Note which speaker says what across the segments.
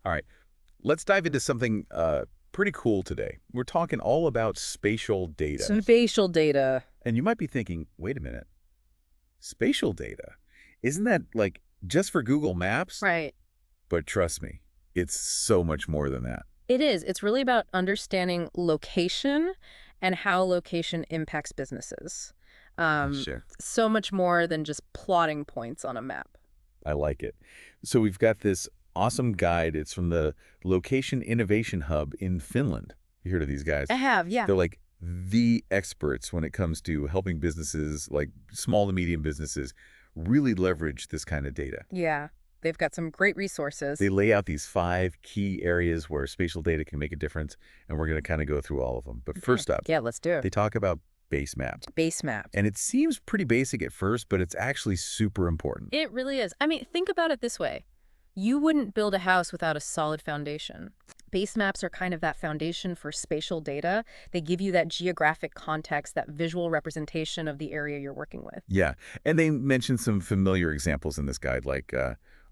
Speaker 1: All right, let's dive into something pretty cool today. We're talking all about spatial data.
Speaker 2: Spatial data.
Speaker 1: And you might be thinking, wait a minute, spatial data? Isn't that like just for Google Maps?
Speaker 2: Right.
Speaker 1: But trust me, it's so much more than that.
Speaker 2: It is. It's really about understanding location and how location impacts businesses.
Speaker 1: Sure.
Speaker 2: So much more than just plotting points on a map.
Speaker 1: I like it. So we've got this awesome guide. It's from the Location Innovation Hub in Finland. You heard of these guys?
Speaker 2: I have, yeah.
Speaker 1: They're like the experts when it comes to helping businesses, like small to medium businesses, really leverage this kind of data.
Speaker 2: Yeah. They've got some great resources.
Speaker 1: They lay out these 5 key areas where spatial data can make a difference, and we're going to kind of go through all of them. But first up,
Speaker 2: Yeah, let's do
Speaker 1: they
Speaker 2: it.
Speaker 1: talk about base maps.
Speaker 2: Base maps.
Speaker 1: And it seems pretty basic at first, but it's actually super important.
Speaker 2: It really is. I mean, think about it this way. You wouldn't build a house without a solid foundation. Base maps are kind of that foundation for spatial data. They give you that geographic context, that visual representation of the area you're working with.
Speaker 1: Yeah, and they mention some familiar examples in this guide, like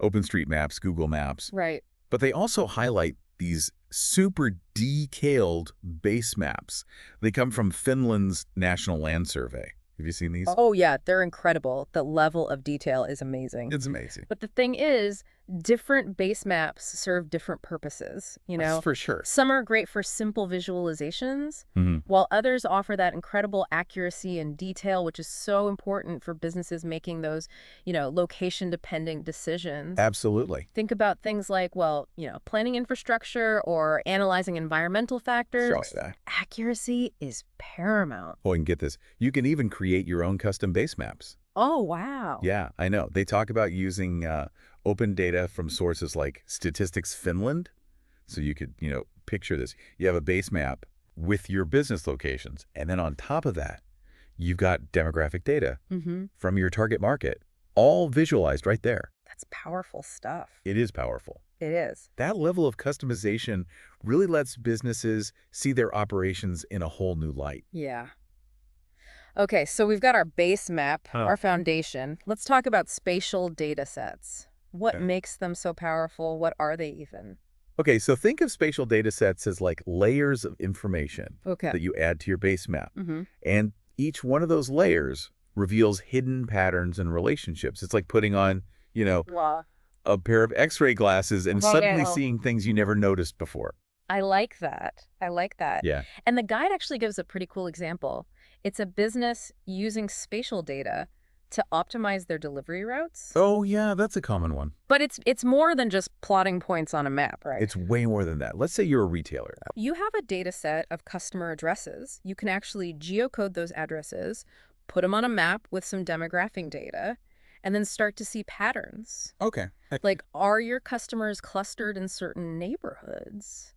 Speaker 1: OpenStreetMaps, Google Maps.
Speaker 2: Right.
Speaker 1: But they also highlight these super detailed base maps. They come from Finland's National Land Survey. Have you seen these?
Speaker 2: Oh, yeah, they're incredible. The level of detail is amazing.
Speaker 1: It's amazing.
Speaker 2: But the thing is, different base maps serve different purposes, you know?
Speaker 1: For sure.
Speaker 2: Some are great for simple visualizations,
Speaker 1: Mm-hmm.
Speaker 2: while others offer that incredible accuracy and detail, which is so important for businesses making those, location-dependent decisions.
Speaker 1: Absolutely.
Speaker 2: Think about things like, planning infrastructure or analyzing environmental factors.
Speaker 1: Sure. That.
Speaker 2: Accuracy is paramount.
Speaker 1: Oh, and get this. You can even create your own custom base maps.
Speaker 2: Oh, wow.
Speaker 1: Yeah, I know. They talk about using open data from sources like Statistics Finland. So you could, picture this. You have a base map with your business locations. And then on top of that, you've got demographic data from your target market, all visualized right there.
Speaker 2: That's powerful stuff.
Speaker 1: It is powerful.
Speaker 2: It is.
Speaker 1: That level of customization really lets businesses see their operations in a whole new light.
Speaker 2: Yeah. Okay, so we've got our base map, our foundation. Let's talk about spatial data sets. What
Speaker 1: Okay.
Speaker 2: makes them so powerful? What are they even?
Speaker 1: Okay, so think of spatial data sets as like layers of information
Speaker 2: Okay.
Speaker 1: that you add to your base map.
Speaker 2: Mm-hmm.
Speaker 1: And each one of those layers reveals hidden patterns and relationships. It's like putting on,
Speaker 2: Wow.
Speaker 1: a pair of X-ray glasses and suddenly
Speaker 2: Wow.
Speaker 1: seeing things you never noticed before.
Speaker 2: I like that. I like that.
Speaker 1: Yeah.
Speaker 2: And the guide actually gives a pretty cool example. It's a business using spatial data to optimize their delivery routes.
Speaker 1: Oh, yeah, that's a common one.
Speaker 2: But it's more than just plotting points on a map, right?
Speaker 1: It's way more than that. Let's say you're a retailer.
Speaker 2: You have a data set of customer addresses. You can actually geocode those addresses, put them on a map with some demographic data, and then start to see patterns.
Speaker 1: Okay.
Speaker 2: Like, are your customers clustered in certain neighborhoods?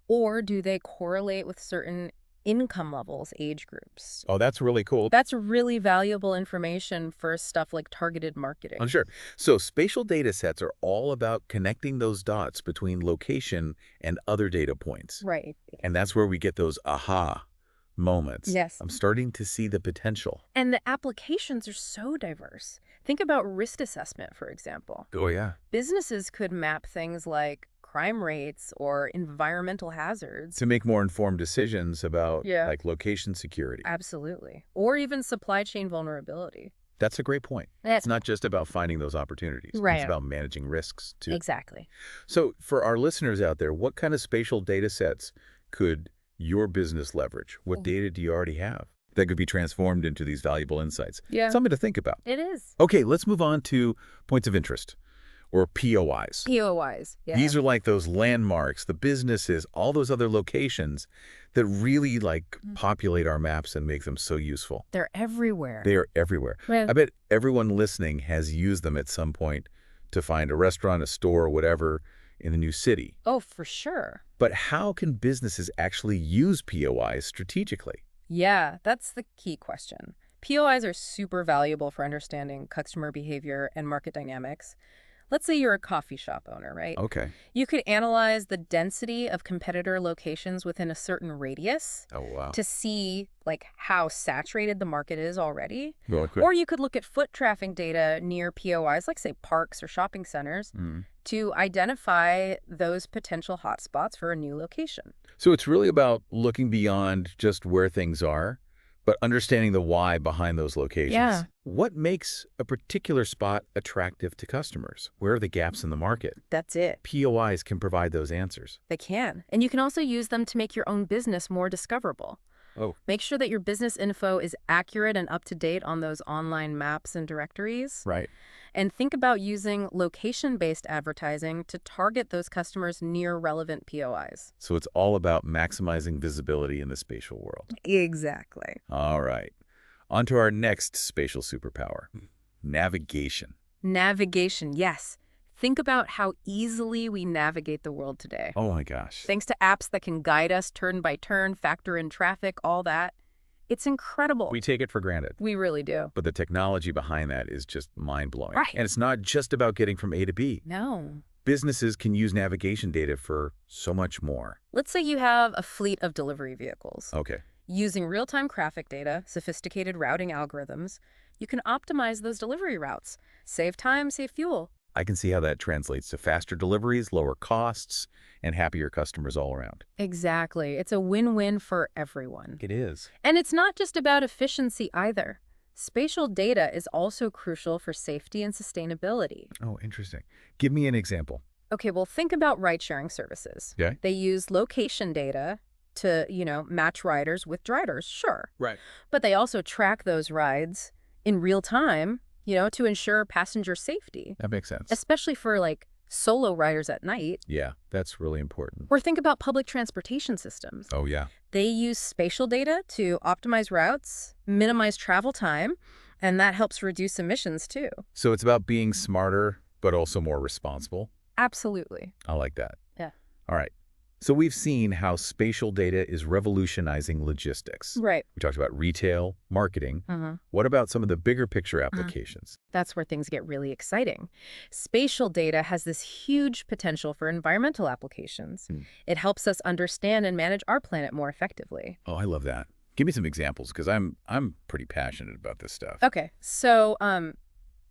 Speaker 2: Or do they correlate with certain income levels, age groups?
Speaker 1: Oh, that's really cool.
Speaker 2: That's really valuable information for stuff like targeted marketing.
Speaker 1: I'm sure. So spatial data sets are all about connecting those dots between location and other data points.
Speaker 2: Right.
Speaker 1: And that's where we get those aha moments.
Speaker 2: Yes.
Speaker 1: I'm starting to see the potential.
Speaker 2: And the applications are so diverse. Think about risk assessment, for example.
Speaker 1: Oh, yeah.
Speaker 2: Businesses could map things like crime rates or environmental hazards.
Speaker 1: To make more informed decisions about
Speaker 2: Yeah.
Speaker 1: like location security.
Speaker 2: Absolutely. Or even supply chain vulnerability.
Speaker 1: That's a great point.
Speaker 2: That's
Speaker 1: It's not just about finding those opportunities.
Speaker 2: Right.
Speaker 1: It's about managing risks too.
Speaker 2: exactly.
Speaker 1: So for our listeners out there, what kind of spatial data sets could your business leverage? What data do you already have that could be transformed into these valuable insights?
Speaker 2: Yeah.
Speaker 1: Something to think about.
Speaker 2: It is.
Speaker 1: Okay, let's move on to points of interest, or POIs.
Speaker 2: POIs. Yeah.
Speaker 1: These are like those landmarks, the businesses, all those other locations that really populate our maps and make them so useful.
Speaker 2: They're everywhere.
Speaker 1: They are everywhere.
Speaker 2: Well-
Speaker 1: I bet everyone listening has used them at some point to find a restaurant, a store, or whatever in a new city.
Speaker 2: Oh, for sure.
Speaker 1: But how can businesses actually use POIs strategically?
Speaker 2: Yeah, that's the key question. POIs are super valuable for understanding customer behavior and market dynamics. Let's say you're a coffee shop owner, right?
Speaker 1: Okay.
Speaker 2: You could analyze the density of competitor locations within a certain radius
Speaker 1: Oh, wow.
Speaker 2: to see how saturated the market is already.
Speaker 1: Really quick.
Speaker 2: Or you could look at foot traffic data near POIs, like say parks or shopping centers,
Speaker 1: Mm.
Speaker 2: to identify those potential hotspots for a new location.
Speaker 1: So it's really about looking beyond just where things are, but understanding the why behind those locations.
Speaker 2: Yeah.
Speaker 1: What makes a particular spot attractive to customers? Where are the gaps in the market?
Speaker 2: That's it.
Speaker 1: POIs can provide those answers.
Speaker 2: They can. And you can also use them to make your own business more discoverable.
Speaker 1: Oh,
Speaker 2: Make sure that your business info is accurate and up to date on those online maps and directories.
Speaker 1: right.
Speaker 2: And think about using location-based advertising to target those customers near relevant POIs.
Speaker 1: So it's all about maximizing visibility in the spatial world.
Speaker 2: Exactly.
Speaker 1: All right. On to our next spatial superpower, navigation.
Speaker 2: Navigation, yes. Think about how easily we navigate the world today.
Speaker 1: Oh my gosh.
Speaker 2: Thanks to apps that can guide us turn by turn, factor in traffic, all that. It's incredible.
Speaker 1: We take it for granted.
Speaker 2: We really do.
Speaker 1: But the technology behind that is just mind-blowing.
Speaker 2: Right.
Speaker 1: And it's not just about getting from A to B.
Speaker 2: No.
Speaker 1: Businesses can use navigation data for so much more.
Speaker 2: Let's say you have a fleet of delivery vehicles.
Speaker 1: Okay.
Speaker 2: Using real-time traffic data, sophisticated routing algorithms, you can optimize those delivery routes. Save time, save fuel.
Speaker 1: I can see how that translates to faster deliveries, lower costs, and happier customers all around.
Speaker 2: Exactly. It's a win-win for everyone.
Speaker 1: It is.
Speaker 2: And it's not just about efficiency either. Spatial data is also crucial for safety and sustainability.
Speaker 1: Oh, interesting. Give me an example.
Speaker 2: Okay, well, think about ride-sharing services.
Speaker 1: Yeah.
Speaker 2: They use location data to, match riders with drivers, sure.
Speaker 1: Right.
Speaker 2: But they also track those rides in real time, to ensure passenger safety,
Speaker 1: That makes sense.
Speaker 2: especially for, solo riders at night.
Speaker 1: Yeah, that's really important.
Speaker 2: Or think about public transportation systems.
Speaker 1: Oh, yeah.
Speaker 2: They use spatial data to optimize routes, minimize travel time, and that helps reduce emissions too.
Speaker 1: So it's about being smarter, but also more responsible.
Speaker 2: Absolutely.
Speaker 1: I like that.
Speaker 2: Yeah.
Speaker 1: All right. So we've seen how spatial data is revolutionizing logistics.
Speaker 2: Right.
Speaker 1: We talked about retail, marketing.
Speaker 2: Mm-hmm.
Speaker 1: What about some of the bigger picture applications?
Speaker 2: That's where things get really exciting. Spatial data has this huge potential for environmental applications. It helps us understand and manage our planet more effectively.
Speaker 1: Oh, I love that. Give me some examples, because I'm pretty passionate about this stuff.
Speaker 2: Okay, so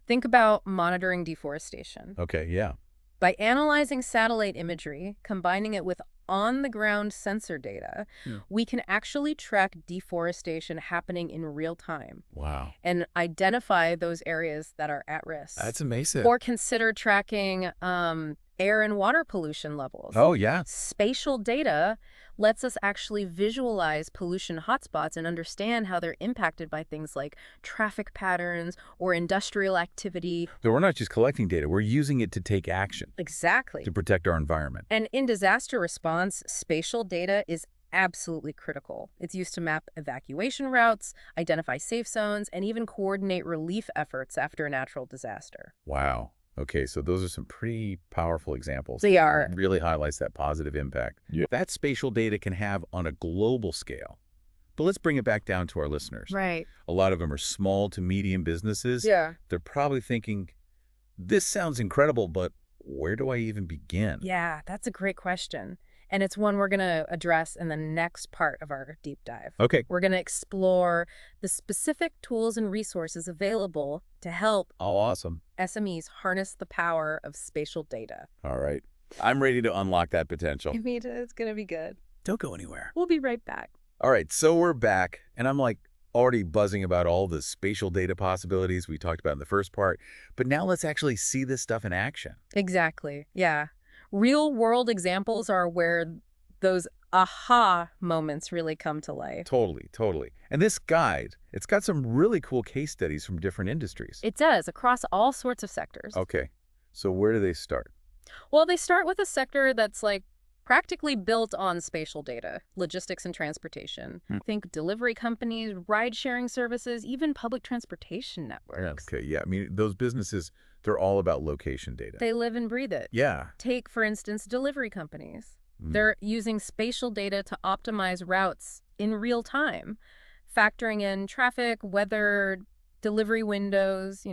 Speaker 2: think about monitoring deforestation.
Speaker 1: Okay, yeah.
Speaker 2: By analyzing satellite imagery, combining it with on-the-ground sensor data, we can actually track deforestation happening in real time
Speaker 1: Wow.
Speaker 2: and identify those areas that are at risk.
Speaker 1: That's amazing.
Speaker 2: Or consider tracking air and water pollution levels.
Speaker 1: Oh, yeah.
Speaker 2: Spatial data lets us actually visualize pollution hotspots and understand how they're impacted by things like traffic patterns or industrial activity.
Speaker 1: So we're not just collecting data, we're using it to take action,
Speaker 2: Exactly.
Speaker 1: to protect our environment.
Speaker 2: And in disaster response, spatial data is absolutely critical. It's used to map evacuation routes, identify safe zones, and even coordinate relief efforts after a natural disaster.
Speaker 1: Wow. Okay, so those are some pretty powerful examples.
Speaker 2: They are.
Speaker 1: It really highlights that positive impact that spatial data can have on a global scale. But let's bring it back down to our listeners.
Speaker 2: Right.
Speaker 1: A lot of them are small to medium businesses.
Speaker 2: Yeah.
Speaker 1: They're probably thinking, this sounds incredible, but where do I even begin?
Speaker 2: Yeah, that's a great question. And it's one we're going to address in the next part of our deep dive.
Speaker 1: Okay.
Speaker 2: We're going to explore the specific tools and resources available to help
Speaker 1: Oh, awesome.
Speaker 2: SMEs harness the power of spatial data.
Speaker 1: All right. I'm ready to unlock that potential.
Speaker 2: Me too. It's going to be good.
Speaker 1: Don't go anywhere.
Speaker 2: We'll be right back.
Speaker 1: All right, so we're back, and I'm already buzzing about all the spatial data possibilities we talked about in the first part, but now let's actually see this stuff in action.
Speaker 2: Exactly. Yeah. Real-world examples are where those aha moments really come to life.
Speaker 1: Totally, totally. And this guide, it's got some really cool case studies from different industries.
Speaker 2: It does, across all sorts of sectors.
Speaker 1: Okay, so where do they start?
Speaker 2: Well, they start with a sector that's practically built on spatial data, logistics and transportation. Think delivery companies, ride-sharing services, even public transportation networks.
Speaker 1: Okay, yeah, I mean, those businesses, they're all about location data.
Speaker 2: They live and breathe it.
Speaker 1: Yeah.
Speaker 2: Take, for instance, delivery companies. They're using spatial data to optimize routes in real time, factoring in traffic, weather, delivery windows,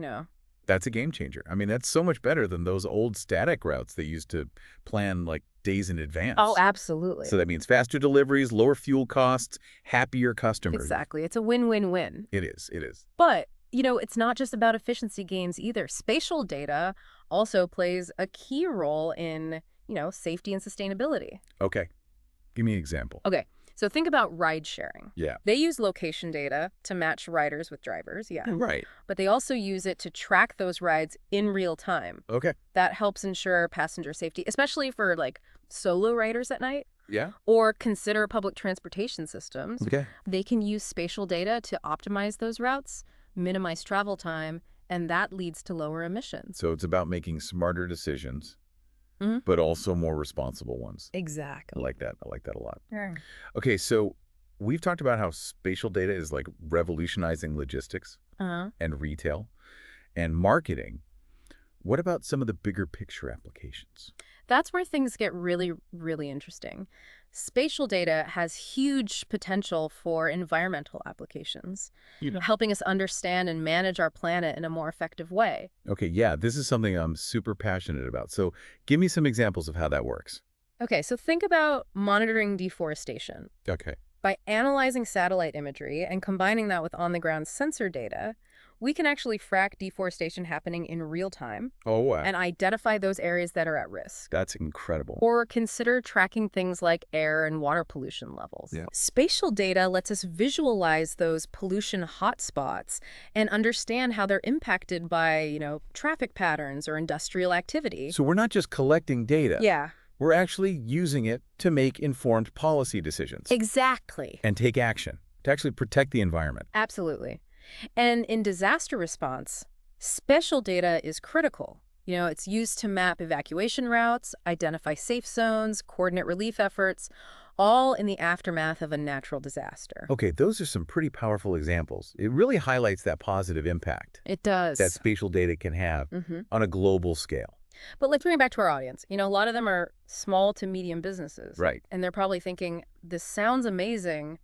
Speaker 1: That's a game changer. I mean, that's so much better than those old static routes they used to plan days in advance.
Speaker 2: Oh, absolutely.
Speaker 1: So that means faster deliveries, lower fuel costs, happier customers.
Speaker 2: Exactly. It's a win-win-win.
Speaker 1: It is. It is.
Speaker 2: But it's not just about efficiency gains either. Spatial data also plays a key role in, safety and sustainability.
Speaker 1: Okay. Give me an example.
Speaker 2: Okay, so think about ride sharing.
Speaker 1: Yeah.
Speaker 2: They use location data to match riders with drivers, yeah.
Speaker 1: Right.
Speaker 2: But they also use it to track those rides in real time.
Speaker 1: Okay.
Speaker 2: That helps ensure passenger safety, especially for like solo riders at night.
Speaker 1: Yeah.
Speaker 2: Or consider public transportation systems.
Speaker 1: Okay.
Speaker 2: They can use spatial data to optimize those routes, minimize travel time, and that leads to lower emissions.
Speaker 1: So it's about making smarter decisions,
Speaker 2: Mhm.
Speaker 1: but also more responsible ones. I
Speaker 2: Exactly.
Speaker 1: like that. I like that a lot.
Speaker 2: Yeah.
Speaker 1: Okay, so we've talked about how spatial data is like revolutionizing logistics
Speaker 2: Uh-huh.
Speaker 1: and retail and marketing. What about some of the bigger picture applications?
Speaker 2: That's where things get really, really interesting. Spatial data has huge potential for environmental applications, helping us understand and manage our planet in a more effective way.
Speaker 1: Okay, yeah, this is something I'm super passionate about. So give me some examples of how that works.
Speaker 2: Okay, so think about monitoring deforestation.
Speaker 1: Okay.
Speaker 2: By analyzing satellite imagery and combining that with on-the-ground sensor data, we can actually track deforestation happening in real time
Speaker 1: Oh, wow.
Speaker 2: and identify those areas that are at risk.
Speaker 1: That's incredible.
Speaker 2: Or consider tracking things like air and water pollution levels.
Speaker 1: Yeah.
Speaker 2: Spatial data lets us visualize those pollution hotspots and understand how they're impacted by, traffic patterns or industrial activity.
Speaker 1: So we're not just collecting data.
Speaker 2: Yeah,
Speaker 1: We're actually using it to make informed policy decisions
Speaker 2: exactly.
Speaker 1: and take action to actually protect the environment.
Speaker 2: Absolutely. And in disaster response, spatial data is critical. It's used to map evacuation routes, identify safe zones, coordinate relief efforts, all in the aftermath of a natural disaster.
Speaker 1: Okay, those are some pretty powerful examples. It really highlights that positive impact
Speaker 2: It does.
Speaker 1: that spatial data can have
Speaker 2: Mhm.
Speaker 1: on a global scale.
Speaker 2: But let's bring it back to our audience. A lot of them are small to medium businesses.
Speaker 1: Right.
Speaker 2: And they're probably thinking, this sounds amazing,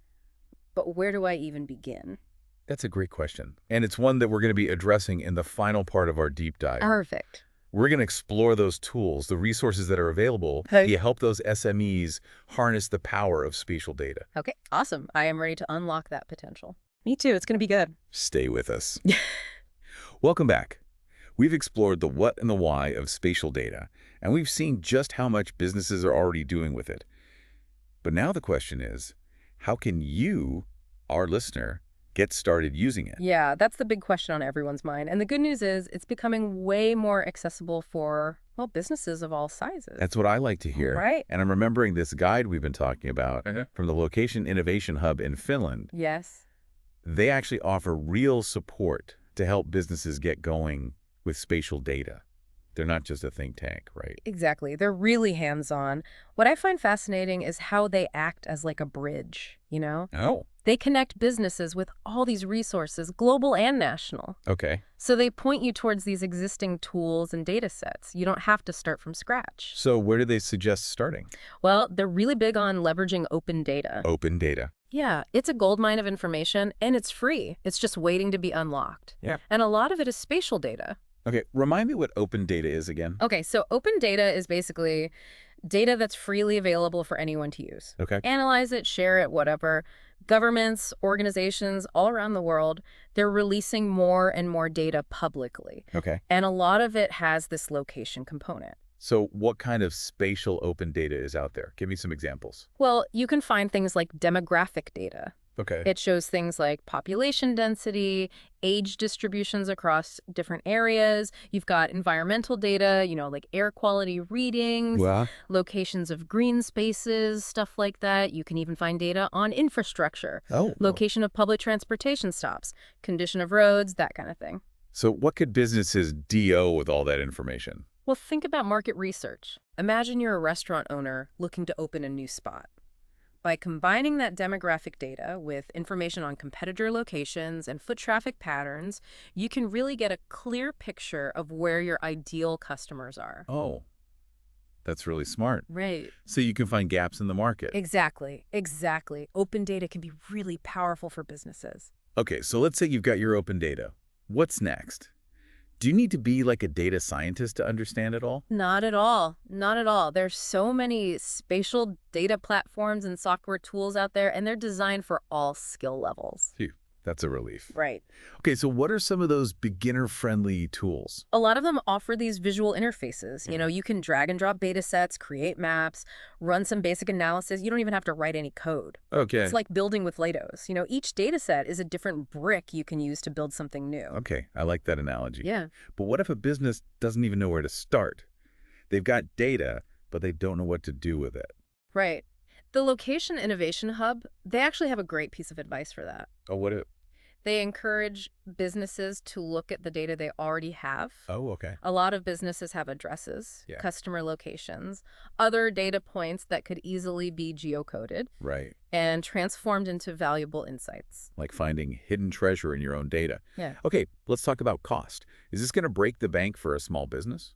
Speaker 2: but where do I even begin?
Speaker 1: That's a great question. And it's one that we're going to be addressing in the final part of our deep dive.
Speaker 2: Perfect.
Speaker 1: We're going to explore those tools, the resources that are available
Speaker 2: Hey.
Speaker 1: to help those SMEs harness the power of spatial data.
Speaker 2: Okay, awesome. I am ready to unlock that potential. Me too. It's going to be good.
Speaker 1: Stay with us. Welcome back. We've explored the what and the why of spatial data, and we've seen just how much businesses are already doing with it. But now the question is, how can you, our listener, get started using it?
Speaker 2: Yeah, that's the big question on everyone's mind. And the good news is it's becoming way more accessible for, businesses of all sizes.
Speaker 1: That's what I like to hear.
Speaker 2: Right.
Speaker 1: And I'm remembering this guide we've been talking about from the Location Innovation Hub in Finland.
Speaker 2: Yes.
Speaker 1: They actually offer real support to help businesses get going with spatial data. They're not just a think tank, right?
Speaker 2: Exactly. They're really hands-on. What I find fascinating is how they act as like a bridge,
Speaker 1: Oh,
Speaker 2: They connect businesses with all these resources, global and national.
Speaker 1: okay.
Speaker 2: So they point you towards these existing tools and data sets. You don't have to start from scratch.
Speaker 1: So where do they suggest starting?
Speaker 2: Well, they're really big on leveraging open data.
Speaker 1: Open data.
Speaker 2: Yeah, it's a goldmine of information, and it's free. It's just waiting to be unlocked.
Speaker 1: Yeah.
Speaker 2: And a lot of it is spatial data.
Speaker 1: Okay, remind me what open data is again.
Speaker 2: Okay, so open data is basically data that's freely available for anyone to use.
Speaker 1: Okay.
Speaker 2: Analyze it, share it, whatever. Governments, organizations all around the world, they're releasing more and more data publicly.
Speaker 1: Okay.
Speaker 2: And a lot of it has this location component.
Speaker 1: So what kind of spatial open data is out there? Give me some examples.
Speaker 2: Well, you can find things like demographic data.
Speaker 1: Okay.
Speaker 2: It shows things like population density, age distributions across different areas. You've got environmental data, like air quality readings,
Speaker 1: Well,
Speaker 2: locations of green spaces, stuff like that. You can even find data on infrastructure, location of public transportation stops, condition of roads, that kind of thing.
Speaker 1: So what could businesses do with all that information?
Speaker 2: Well, think about market research. Imagine you're a restaurant owner looking to open a new spot. By combining that demographic data with information on competitor locations and foot traffic patterns, you can really get a clear picture of where your ideal customers are.
Speaker 1: Oh, that's really smart.
Speaker 2: Right.
Speaker 1: So you can find gaps in the market.
Speaker 2: Exactly. Open data can be really powerful for businesses.
Speaker 1: Okay, so let's say you've got your open data. What's next? Do you need to be like a data scientist to understand it all?
Speaker 2: Not at all. Not at all. There's so many spatial data platforms and software tools out there, and they're designed for all skill levels.
Speaker 1: Phew, That's a relief.
Speaker 2: Right.
Speaker 1: Okay, so what are some of those beginner-friendly tools?
Speaker 2: A lot of them offer these visual interfaces. You can drag and drop data sets, create maps, run some basic analysis. You don't even have to write any code.
Speaker 1: Okay.
Speaker 2: It's like building with Legos. Each data set is a different brick you can use to build something new.
Speaker 1: Okay, I like that analogy.
Speaker 2: Yeah.
Speaker 1: But what if a business doesn't even know where to start? They've got data, but they don't know what to do with it.
Speaker 2: Right. The Location Innovation Hub, they actually have a great piece of advice for that.
Speaker 1: Oh, what if?
Speaker 2: They encourage businesses to look at the data they already have.
Speaker 1: Oh, okay.
Speaker 2: A lot of businesses have addresses,
Speaker 1: Yeah.
Speaker 2: customer locations, other data points that could easily be geocoded
Speaker 1: Right.
Speaker 2: and transformed into valuable insights.
Speaker 1: Like finding hidden treasure in your own data.
Speaker 2: Yeah.
Speaker 1: Okay, let's talk about cost. Is this going to break the bank for a small business?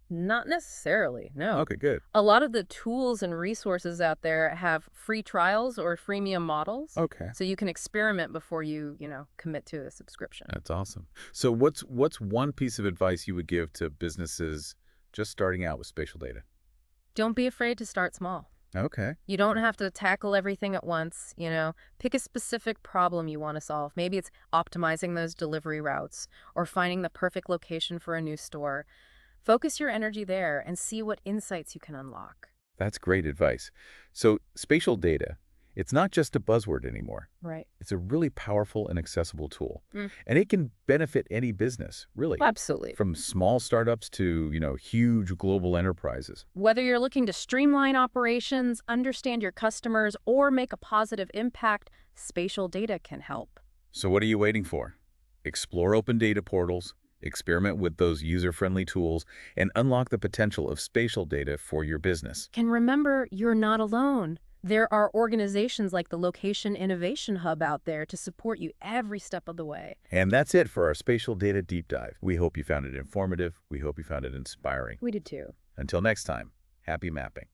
Speaker 2: Not necessarily, no.
Speaker 1: Okay, good.
Speaker 2: A lot of the tools and resources out there have free trials or freemium models.
Speaker 1: Okay.
Speaker 2: So you can experiment before you, commit to a subscription.
Speaker 1: That's awesome. So what's one piece of advice you would give to businesses just starting out with spatial data?
Speaker 2: Don't be afraid to start small.
Speaker 1: Okay.
Speaker 2: You don't have to tackle everything at once, Pick a specific problem you want to solve. Maybe it's optimizing those delivery routes or finding the perfect location for a new store. Focus your energy there and see what insights you can unlock.
Speaker 1: That's great advice. So spatial data, it's not just a buzzword anymore.
Speaker 2: Right.
Speaker 1: It's a really powerful and accessible tool.
Speaker 2: Mm.
Speaker 1: And it can benefit any business, really.
Speaker 2: Absolutely.
Speaker 1: From small startups to, huge global enterprises.
Speaker 2: Whether you're looking to streamline operations, understand your customers, or make a positive impact, spatial data can help.
Speaker 1: So what are you waiting for? Explore open data portals, experiment with those user-friendly tools, and unlock the potential of spatial data for your business.
Speaker 2: And remember, you're not alone. There are organizations like the Location Innovation Hub out there to support you every step of the way.
Speaker 1: And that's it for our spatial data deep dive. We hope you found it informative. We hope you found it inspiring.
Speaker 2: We did too.
Speaker 1: Until next time, happy mapping.